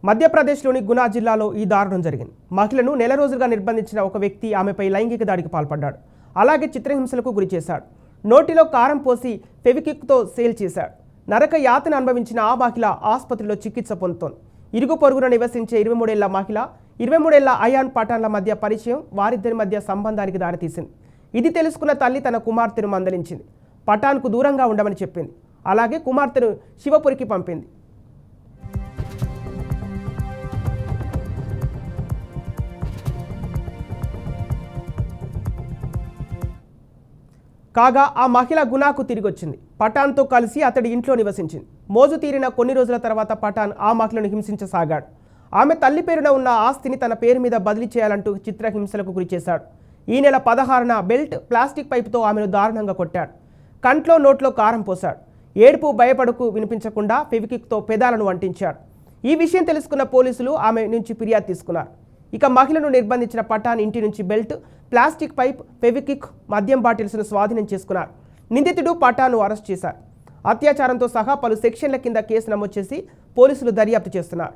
మధ్యప్రదేశ్లోని గునా జిల్లాలో ఈ దారుణం జరిగింది. మహిళను నెల రోజులుగా నిర్బంధించిన ఒక వ్యక్తి ఆమెపై లైంగిక దాడికి పాల్పడ్డాడు. అలాగే చిత్రహింసలకు గురి చేశాడు. నోటిలో కారం పోసి ఫెవిక్విక్తో సేల్ చేశాడు. నరక యాతన అనుభవించిన ఆ మహిళ ఆసుపత్రిలో చికిత్స పొందుతోంది. ఇరుగు పొరుగున నివసించే 23 ఏళ్ల మహిళ 23 ఏళ్ల అయాన్ పఠాన్ల మధ్య పరిచయం వారిద్దరి మధ్య సంబంధానికి దారితీసింది. ఇది తెలుసుకున్న తల్లి తన కుమార్తెను మందలించింది. పఠాన్కు దూరంగా ఉండమని చెప్పింది. అలాగే కుమార్తెను శివపురికి పంపింది. కాగా ఆ మహిళ గునాకు తిరిగొచ్చింది. పఠాన్తో కలిసి అతడి ఇంట్లో నివసించింది. మోజు తీరిన కొన్ని రోజుల తర్వాత పఠాన్ ఆ మహిళను హింసించసాగాడు. ఆమె తల్లి పేరున ఉన్న ఆస్తిని తన పేరు మీద బదిలీ చేయాలంటూ చిత్రహింసలకు గురి చేశాడు. ఈ నెల 16న బెల్ట్, ప్లాస్టిక్ పైపుతో ఆమెను దారుణంగా కొట్టాడు. కంట్లో నోట్లో కారం పోశాడు. ఏడుపు భయపడకు వినిపించకుండా ఫెవిక్విక్తో పెదాలను అంటించాడు. ఈ విషయం తెలుసుకున్న పోలీసులు ఆమె నుంచి ఫిర్యాదు తీసుకున్నారు. ఇక మహిళను నిర్బంధించిన పఠాన్ ఇంటి నుంచి బెల్ట్, ప్లాస్టిక్ పైప్, ఫెవిక్విక్, మద్యం బాటిల్స్ను స్వాధీనం చేసుకున్నారు. నిందితుడు పఠాన్ను అరెస్ట్ చేశారు. అత్యాచారంతో సహా పలు సెక్షన్ల కింద కేసు నమోదు చేసి పోలీసులు దర్యాప్తు చేస్తున్నారు.